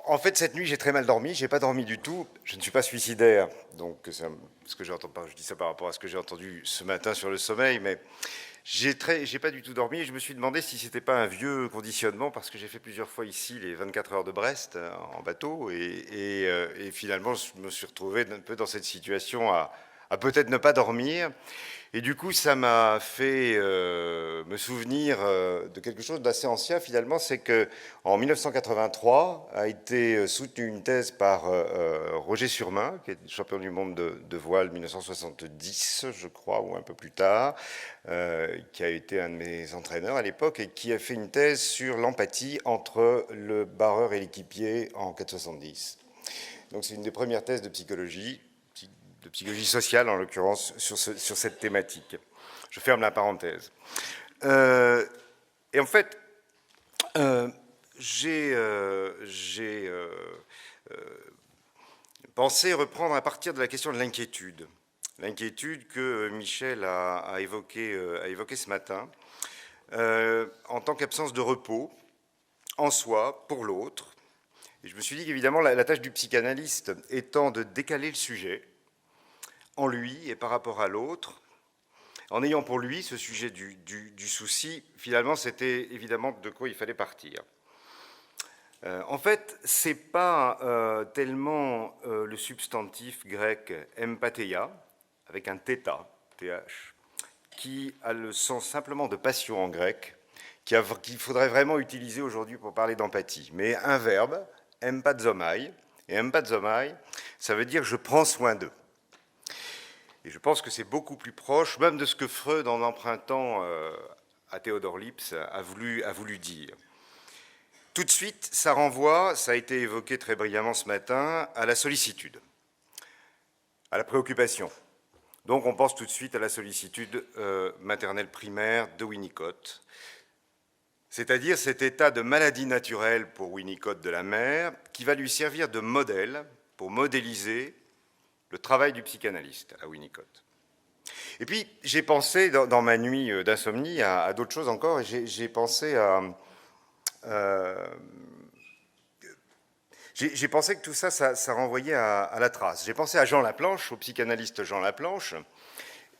En fait, cette nuit, j'ai très mal dormi. J'ai pas dormi du tout. Je ne suis pas suicidaire, donc ce que j'entends pas. Je dis ça par rapport à ce que j'ai entendu ce matin sur le sommeil, mais j'ai pas du tout dormi. Et je me suis demandé si c'était pas un vieux conditionnement, parce que j'ai fait plusieurs fois ici les 24 heures de Brest en bateau, et finalement, je me suis retrouvé un peu dans cette situation à peut-être ne pas dormir. Et du coup, ça m'a fait me souvenir de quelque chose d'assez ancien finalement, c'est que en 1983 a été soutenue une thèse par Roger Surmain, qui est champion du monde de voile 1970, je crois, ou un peu plus tard, qui a été un de mes entraîneurs à l'époque et qui a fait une thèse sur l'empathie entre le barreur et l'équipier en 470. Donc c'est une des premières thèses de psychologie sociale, en l'occurrence, sur cette thématique. Je ferme la parenthèse. Et en fait, j'ai pensé reprendre à partir de la question de l'inquiétude. L'inquiétude que Michel a évoquée ce matin, en tant qu'absence de repos, en soi, pour l'autre. Et je me suis dit qu'évidemment, la tâche du psychanalyste étant de décaler le sujet, en lui et par rapport à l'autre, en ayant pour lui ce sujet du souci, finalement, c'était évidemment de quoi il fallait partir. En fait, ce n'est pas tellement le substantif grec empatheia, avec un θ, th, qui a le sens simplement de passion en grec, qu'il faudrait vraiment utiliser aujourd'hui pour parler d'empathie, mais un verbe, empathomai, et empathomai, ça veut dire je prends soin d'eux. Et je pense que c'est beaucoup plus proche, même de ce que Freud, en empruntant à Théodore Lipps, a voulu dire. Tout de suite, ça renvoie, ça a été évoqué très brillamment ce matin, à la sollicitude, à la préoccupation. Donc on pense tout de suite à la sollicitude maternelle primaire de Winnicott, c'est-à-dire cet état de maladie naturelle pour Winnicott de la mère, qui va lui servir de modèle pour modéliser le travail du psychanalyste à Winnicott. Et puis, j'ai pensé, dans ma nuit d'insomnie, à d'autres choses encore, et j'ai pensé à... j'ai pensé que tout ça, ça renvoyait à la trace. J'ai pensé à Jean Laplanche, au psychanalyste Jean Laplanche,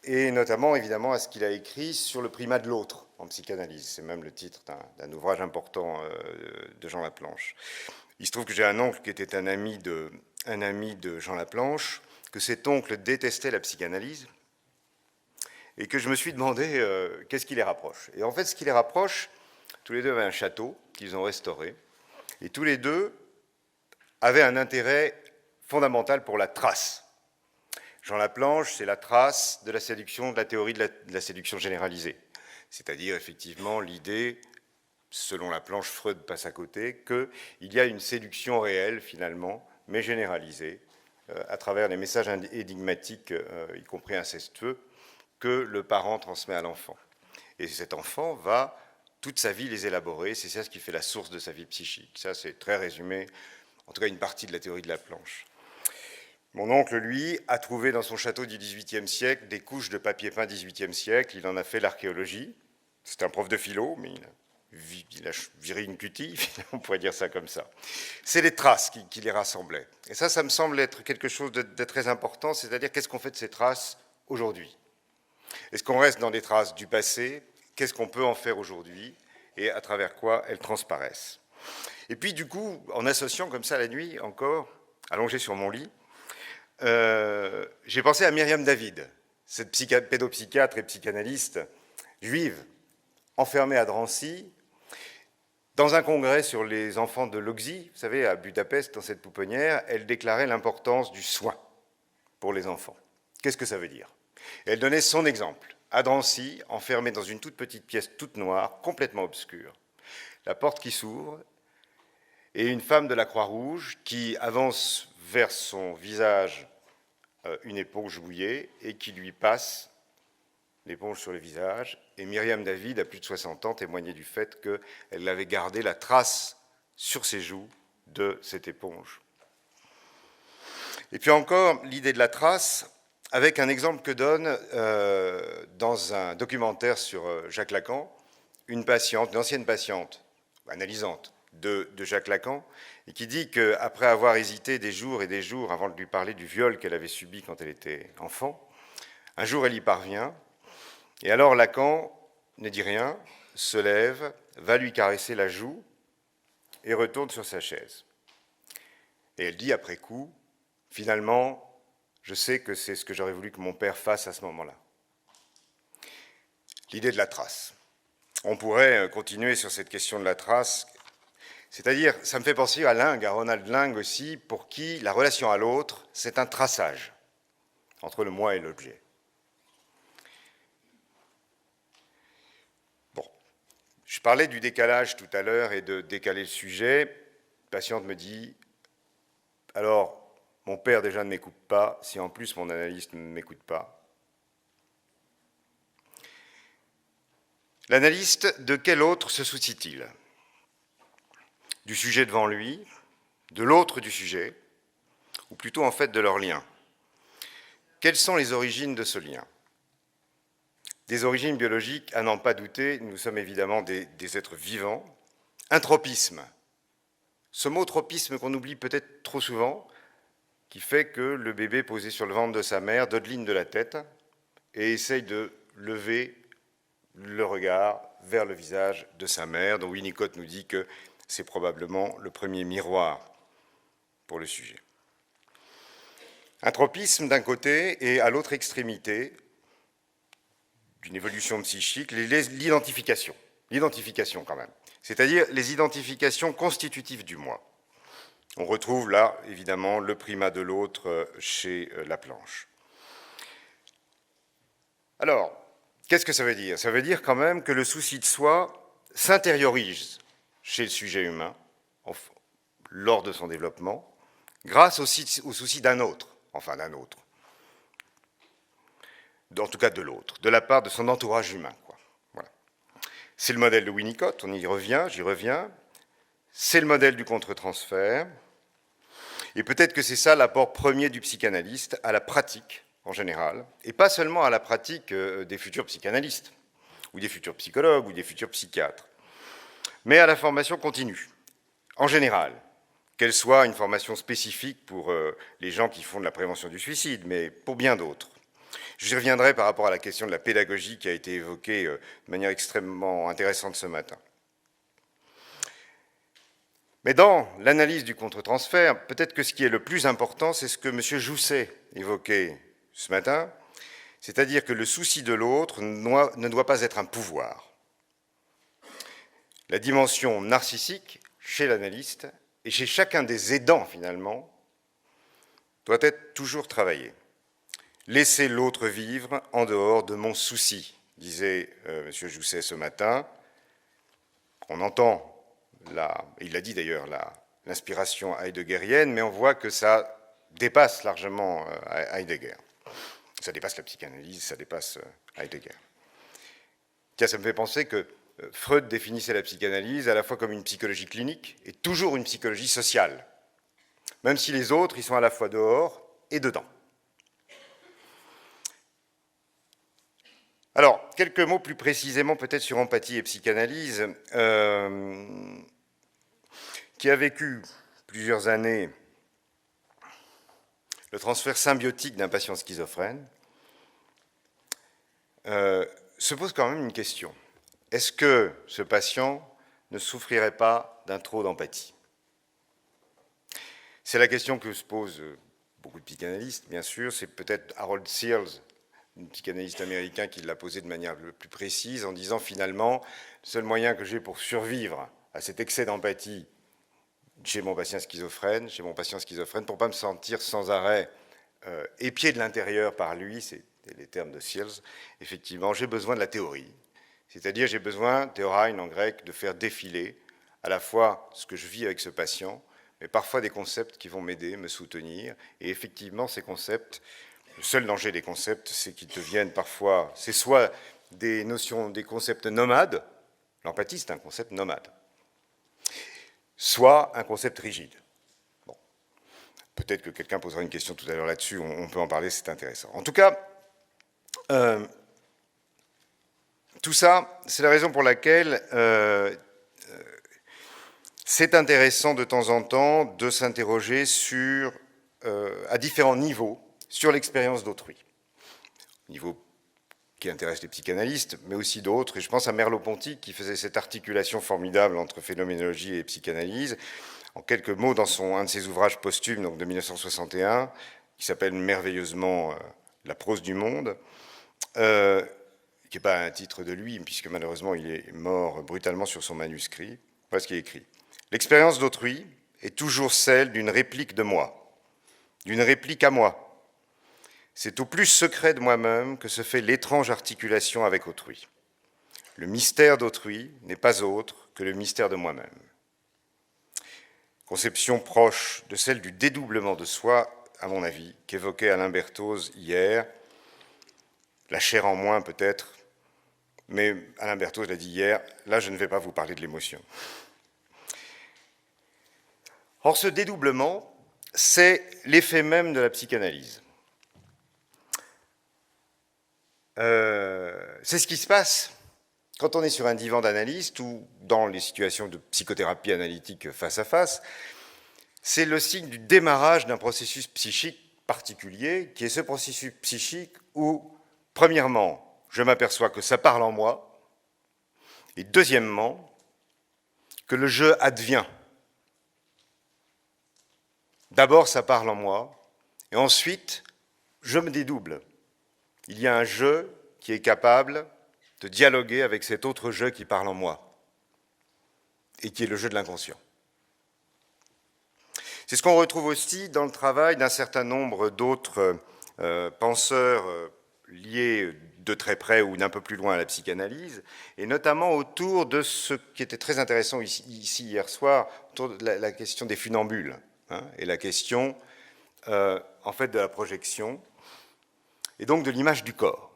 et notamment, évidemment, à ce qu'il a écrit sur le primat de l'autre en psychanalyse. C'est même le titre d'un ouvrage important de Jean Laplanche. Il se trouve que j'ai un oncle qui était un ami de Jean Laplanche, que cet oncle détestait la psychanalyse, et que je me suis demandé qu'est-ce qui les rapproche. Et en fait, ce qui les rapproche, tous les deux avaient un château qu'ils ont restauré, et tous les deux avaient un intérêt fondamental pour la trace. Jean Laplanche, c'est la trace de la séduction, de la théorie de la séduction généralisée. C'est-à-dire, effectivement, l'idée, selon Laplanche, Freud passe à côté, qu'il y a une séduction réelle, finalement, mais généralisée, à travers les messages énigmatiques, y compris incestueux, que le parent transmet à l'enfant. Et cet enfant va toute sa vie les élaborer, c'est ça ce qui fait la source de sa vie psychique. Ça, c'est très résumé, en tout cas une partie de la théorie de Laplanche. Mon oncle, lui, a trouvé dans son château du XVIIIe siècle des couches de papier peint XVIIIe siècle, il en a fait l'archéologie. C'est un prof de philo, mais il a viré une cutie, on pourrait dire ça comme ça. C'est les traces qui les rassemblaient. Et ça me semble être quelque chose de très important, c'est-à-dire qu'est-ce qu'on fait de ces traces aujourd'hui ? Est-ce qu'on reste dans des traces du passé ? Qu'est-ce qu'on peut en faire aujourd'hui ? Et à travers quoi elles transparaissent ? Et puis, du coup, en associant comme ça la nuit, encore, allongé sur mon lit, j'ai pensé à Myriam David, cette pédopsychiatre et psychanalyste juive, enfermée à Drancy, dans un congrès sur les enfants de l'Oxy, vous savez, à Budapest, dans cette pouponnière, elle déclarait l'importance du soin pour les enfants. Qu'est-ce que ça veut dire ? Elle donnait son exemple, à Drancy, enfermée dans une toute petite pièce toute noire, complètement obscure. La porte qui s'ouvre, et une femme de la Croix-Rouge qui avance vers son visage une éponge mouillée et qui lui passe l'éponge sur le visage. Et Myriam David, à plus de 60 ans, témoignait du fait qu'elle avait gardé la trace sur ses joues de cette éponge. Et puis encore, l'idée de la trace, avec un exemple que donne dans un documentaire sur Jacques Lacan, une ancienne patiente, analysante, de Jacques Lacan, et qui dit qu'après avoir hésité des jours et des jours avant de lui parler du viol qu'elle avait subi quand elle était enfant, un jour elle y parvient, et alors Lacan ne dit rien, se lève, va lui caresser la joue et retourne sur sa chaise. Et elle dit après coup, finalement, je sais que c'est ce que j'aurais voulu que mon père fasse à ce moment-là. L'idée de la trace. On pourrait continuer sur cette question de la trace, c'est-à-dire, ça me fait penser à Laing, à Ronald Laing aussi, pour qui la relation à l'autre, c'est un traçage entre le moi et l'objet. Bon, je parlais du décalage tout à l'heure et de décaler le sujet. Une patiente me dit, alors, mon père déjà ne m'écoute pas, si en plus mon analyste ne m'écoute pas. L'analyste, de quel autre se soucie-t-il? Du sujet devant lui, de l'autre du sujet, ou plutôt en fait de leur lien. Quelles sont les origines de ce lien? Des origines biologiques, à n'en pas douter, nous sommes évidemment des êtres vivants. Un tropisme, ce mot tropisme qu'on oublie peut-être trop souvent, qui fait que le bébé posé sur le ventre de sa mère dodeline de la tête et essaye de lever le regard vers le visage de sa mère, dont Winnicott nous dit que c'est probablement le premier miroir pour le sujet. Un tropisme d'un côté et à l'autre extrémité d'une évolution psychique, l'identification quand même, c'est-à-dire les identifications constitutives du moi. On retrouve là, évidemment, le primat de l'autre chez Laplanche. Alors, qu'est-ce que ça veut dire? Ça veut dire quand même que le souci de soi s'intériorise chez le sujet humain lors de son développement, grâce au souci d'un autre, enfin d'un autre, en tout cas de l'autre, de la part de son entourage humain. Voilà. C'est le modèle de Winnicott, on y revient, j'y reviens. C'est le modèle du contre-transfert. Et peut-être que c'est ça l'apport premier du psychanalyste à la pratique en général, et pas seulement à la pratique des futurs psychanalystes, ou des futurs psychologues, ou des futurs psychiatres, mais à la formation continue, en général, qu'elle soit une formation spécifique pour les gens qui font de la prévention du suicide, mais pour bien d'autres. J'y reviendrai par rapport à la question de la pédagogie qui a été évoquée de manière extrêmement intéressante ce matin. Mais dans l'analyse du contre-transfert, peut-être que ce qui est le plus important, c'est ce que M. Jousset évoquait ce matin, c'est-à-dire que le souci de l'autre ne doit pas être un pouvoir. La dimension narcissique, chez l'analyste, et chez chacun des aidants finalement, doit être toujours travaillée. Laisser l'autre vivre en dehors de mon souci, disait M. Jousset ce matin. On entend, il l'a dit d'ailleurs, l'inspiration heideggerienne, mais on voit que ça dépasse largement Heidegger. Ça dépasse la psychanalyse, ça dépasse Heidegger. Tiens, ça me fait penser que Freud définissait la psychanalyse à la fois comme une psychologie clinique et toujours une psychologie sociale, même si les autres, ils sont à la fois dehors et dedans. Alors, quelques mots plus précisément peut-être sur empathie et psychanalyse, qui a vécu plusieurs années le transfert symbiotique d'un patient schizophrène, se pose quand même une question. Est-ce que ce patient ne souffrirait pas d'un trop d'empathie? C'est la question que se posent beaucoup de psychanalystes, bien sûr. C'est peut-être Harold Searles, un psychanalyste américain, qui l'a posé de manière plus précise, en disant finalement, le seul moyen que j'ai pour survivre à cet excès d'empathie chez mon patient schizophrène, pour ne pas me sentir sans arrêt épié de l'intérieur par lui, c'est les termes de Searles, effectivement, j'ai besoin de la théorie. C'est-à-dire, j'ai besoin, théorein en grec, de faire défiler à la fois ce que je vis avec ce patient, mais parfois des concepts qui vont m'aider, me soutenir. Et effectivement, ces concepts, le seul danger des concepts, c'est qu'ils deviennent parfois, c'est soit des notions, des concepts nomades, l'empathie c'est un concept nomade, soit un concept rigide. Bon. Peut-être que quelqu'un posera une question tout à l'heure là-dessus, on peut en parler, c'est intéressant. En tout cas, tout ça, c'est la raison pour laquelle c'est intéressant de temps en temps de s'interroger à différents niveaux sur l'expérience d'autrui. Niveau qui intéresse les psychanalystes, mais aussi d'autres, et je pense à Merleau-Ponty qui faisait cette articulation formidable entre phénoménologie et psychanalyse. En quelques mots, dans un de ses ouvrages posthumes, donc de 1961, qui s'appelle merveilleusement La prose du monde, qui n'est pas un titre de lui, puisque malheureusement il est mort brutalement sur son manuscrit. Voilà ce qu'il écrit. L'expérience d'autrui est toujours celle d'une réplique de moi, d'une réplique à moi. C'est au plus secret de moi-même que se fait l'étrange articulation avec autrui. Le mystère d'autrui n'est pas autre que le mystère de moi-même. Conception proche de celle du dédoublement de soi, à mon avis, qu'évoquait Alain Berthoz hier, la chair en moins peut-être, mais Alain Berthoz l'a dit hier, là je ne vais pas vous parler de l'émotion. Or ce dédoublement, c'est l'effet même de la psychanalyse. C'est ce qui se passe quand on est sur un divan d'analyste ou dans les situations de psychothérapie analytique face à face. C'est le signe du démarrage d'un processus psychique particulier, qui est ce processus psychique où, premièrement, je m'aperçois que ça parle en moi, et deuxièmement, que le jeu advient. D'abord, ça parle en moi, et ensuite, je me dédouble. Il y a un jeu qui est capable de dialoguer avec cet autre jeu qui parle en moi, et qui est le jeu de l'inconscient. C'est ce qu'on retrouve aussi dans le travail d'un certain nombre d'autres penseurs liés de très près ou d'un peu plus loin à la psychanalyse, et notamment autour de ce qui était très intéressant ici hier soir, autour de la question des funambules, et la question en fait de la projection, et donc de l'image du corps.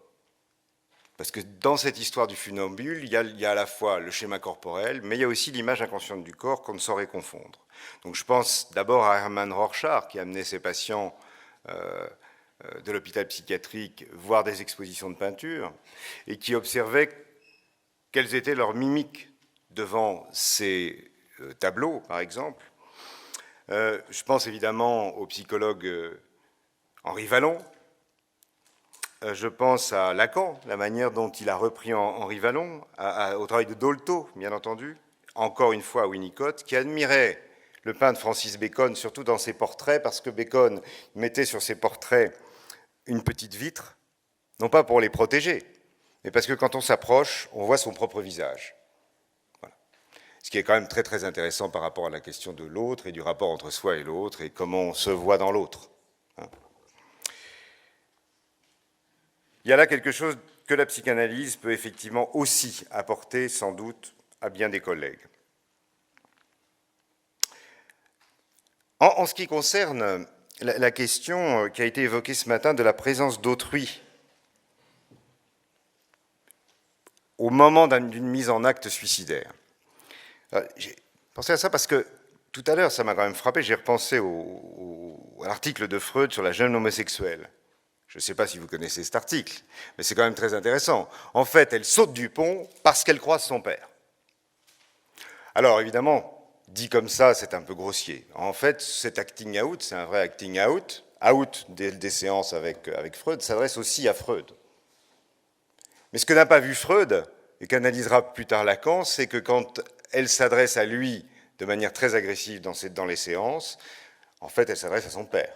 Parce que dans cette histoire du funambule, il y a à la fois le schéma corporel, mais il y a aussi l'image inconsciente du corps qu'on ne saurait confondre. Donc je pense d'abord à Hermann Rorschach, qui amenait ses patients de l'hôpital psychiatrique voir des expositions de peinture, et qui observait quelles étaient leurs mimiques devant ces tableaux, par exemple. Je pense évidemment au psychologue Henri Wallon. Je pense à Lacan, la manière dont il a repris Henri Wallon, au travail de Dolto, bien entendu, encore une fois à Winnicott, qui admirait le peintre Francis Bacon, surtout dans ses portraits, parce que Bacon mettait sur ses portraits une petite vitre, non pas pour les protéger, mais parce que quand on s'approche, on voit son propre visage. Voilà. Ce qui est quand même très très intéressant par rapport à la question de l'autre et du rapport entre soi et l'autre et comment on se voit dans l'autre. Il y a là quelque chose que la psychanalyse peut effectivement aussi apporter, sans doute, à bien des collègues. En ce qui concerne la question qui a été évoquée ce matin de la présence d'autrui au moment d'une mise en acte suicidaire. J'ai pensé à ça parce que tout à l'heure, ça m'a quand même frappé, j'ai repensé à l'article de Freud sur la jeune homosexuelle. Je ne sais pas si vous connaissez cet article, mais c'est quand même très intéressant. En fait, elle saute du pont parce qu'elle croise son père. Alors évidemment, dit comme ça, c'est un peu grossier. En fait, cet acting out, c'est un vrai acting out. Out des séances avec Freud s'adresse aussi à Freud. Mais ce que n'a pas vu Freud, et qu'analysera plus tard Lacan, c'est que quand elle s'adresse à lui de manière très agressive dans les séances, en fait, elle s'adresse à son père.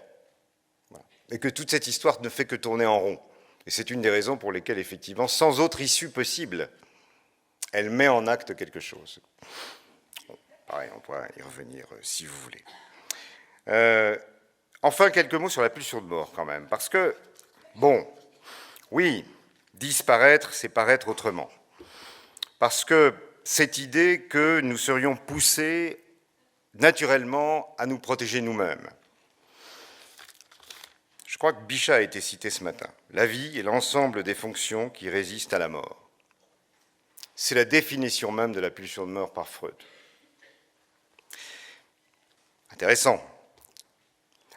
Voilà. Et que toute cette histoire ne fait que tourner en rond. Et c'est une des raisons pour lesquelles, effectivement, sans autre issue possible, elle met en acte quelque chose. Bon, pareil, on pourra y revenir si vous voulez. Enfin, quelques mots sur la pulsion de mort, quand même. Parce que, bon, oui, disparaître, c'est paraître autrement. Parce que cette idée que nous serions poussés naturellement à nous protéger nous-mêmes. Je crois que Bichat a été cité ce matin. La vie est l'ensemble des fonctions qui résistent à la mort. C'est la définition même de la pulsion de mort par Freud. Intéressant.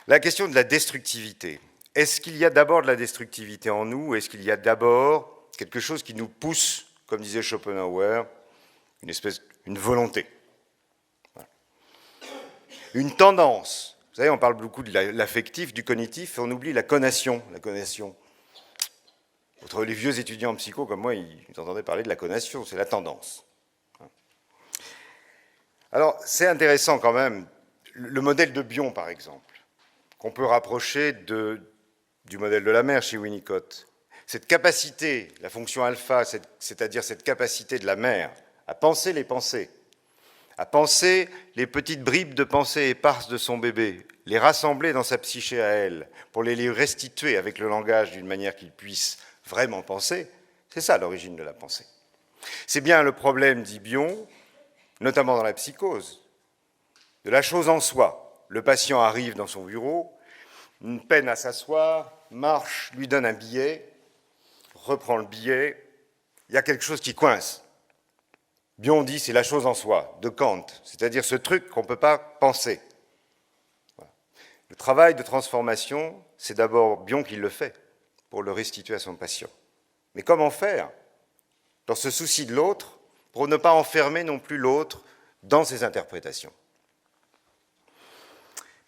La question de la destructivité. Est-ce qu'il y a d'abord de la destructivité en nous ou est-ce qu'il y a d'abord quelque chose qui nous pousse, comme disait Schopenhauer, une volonté. Voilà. une tendance. Vous savez, on parle beaucoup de l'affectif, du cognitif, et on oublie la conation. La conation. Entre les vieux étudiants en psycho comme moi, ils entendaient parler de la conation, c'est la tendance. Alors, c'est intéressant quand même, le modèle de Bion, par exemple, qu'on peut rapprocher du modèle de la mer chez Winnicott. Cette capacité, la fonction alpha, c'est-à-dire cette capacité de la mère à penser les pensées, à penser les petites bribes de pensées éparses de son bébé, les rassembler dans sa psyché à elle, pour les lui restituer avec le langage d'une manière qu'il puisse vraiment penser, c'est ça l'origine de la pensée. C'est bien le problème, dit Bion, notamment dans la psychose, de la chose en soi. Le patient arrive dans son bureau, peine à s'asseoir, marche, lui donne un billet, reprend le billet, il y a quelque chose qui coince. Bion dit c'est la chose en soi, de Kant, c'est-à-dire ce truc qu'on ne peut pas penser. Voilà. Le travail de transformation, c'est d'abord Bion qui le fait pour le restituer à son patient. Mais comment faire dans ce souci de l'autre pour ne pas enfermer non plus l'autre dans ses interprétations?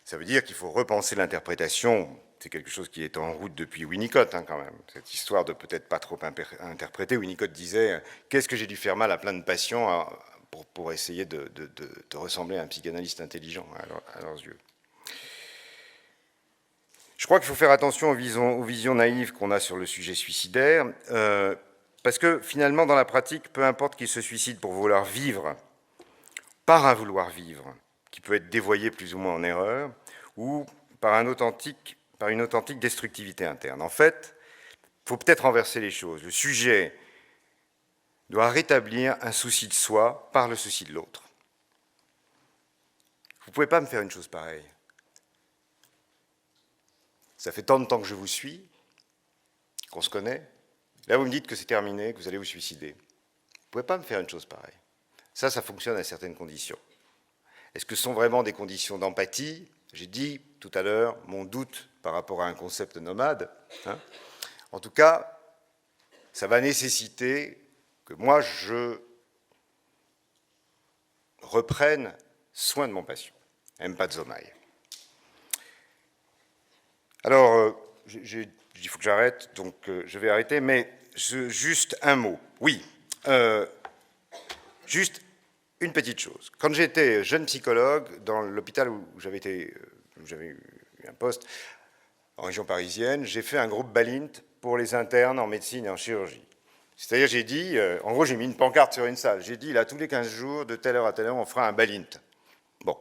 Ça veut dire qu'il faut repenser l'interprétation. C'est quelque chose qui est en route depuis Winnicott, quand même. Cette histoire de peut-être pas trop interpréter. Winnicott disait « Qu'est-ce que j'ai dû faire mal à plein de patients pour essayer de ressembler à un psychanalyste intelligent à leurs yeux ?» Je crois qu'il faut faire attention aux visions naïves qu'on a sur le sujet suicidaire, parce que finalement, dans la pratique, peu importe qu'il se suicide pour vouloir vivre, par un vouloir vivre, qui peut être dévoyé plus ou moins en erreur, ou par une authentique destructivité interne. En fait, il faut peut-être renverser les choses. Le sujet doit rétablir un souci de soi par le souci de l'autre. Vous ne pouvez pas me faire une chose pareille. Ça fait tant de temps que je vous suis, qu'on se connaît. Là, vous me dites que c'est terminé, que vous allez vous suicider. Vous ne pouvez pas me faire une chose pareille. Ça fonctionne à certaines conditions. Est-ce que ce sont vraiment des conditions d'empathie? J'ai dit tout à l'heure mon doute par rapport à un concept nomade. En tout cas, ça va nécessiter que moi, je reprenne soin de mon patient. Empathomai. Alors, il faut que j'arrête, donc je vais arrêter, mais juste un mot. Oui, juste une petite chose. Quand j'étais jeune psychologue, dans l'hôpital où j'avais eu un poste en région parisienne, j'ai fait un groupe Balint pour les internes en médecine et en chirurgie. C'est-à-dire, j'ai dit, en gros, j'ai mis une pancarte sur une salle. J'ai dit, là, tous les 15 jours, de telle heure à telle heure, on fera un Balint. Bon.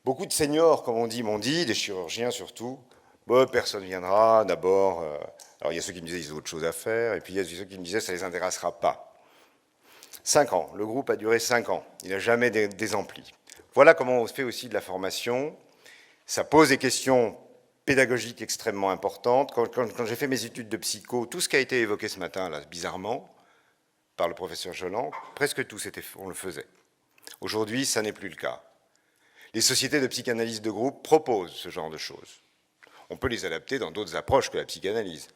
Beaucoup de seniors, comme on dit, m'ont dit, des chirurgiens surtout, bon, personne ne viendra, d'abord. Alors, il y a ceux qui me disaient, ils ont autre chose à faire, et puis il y a ceux qui me disaient, ça ne les intéressera pas. 5 ans. Le groupe a duré 5 ans. Il n'a jamais désempli. Voilà comment on fait aussi de la formation. Ça pose des questions pédagogiques extrêmement importantes. Quand j'ai fait mes études de psycho, tout ce qui a été évoqué ce matin, là, bizarrement, par le professeur Joland, presque tout, on le faisait. Aujourd'hui, ça n'est plus le cas. Les sociétés de psychanalyse de groupe proposent ce genre de choses. On peut les adapter dans d'autres approches que la psychanalyse.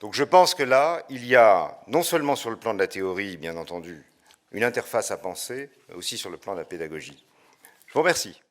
Donc je pense que là, il y a, non seulement sur le plan de la théorie, bien entendu, une interface à penser, mais aussi sur le plan de la pédagogie. Je vous remercie.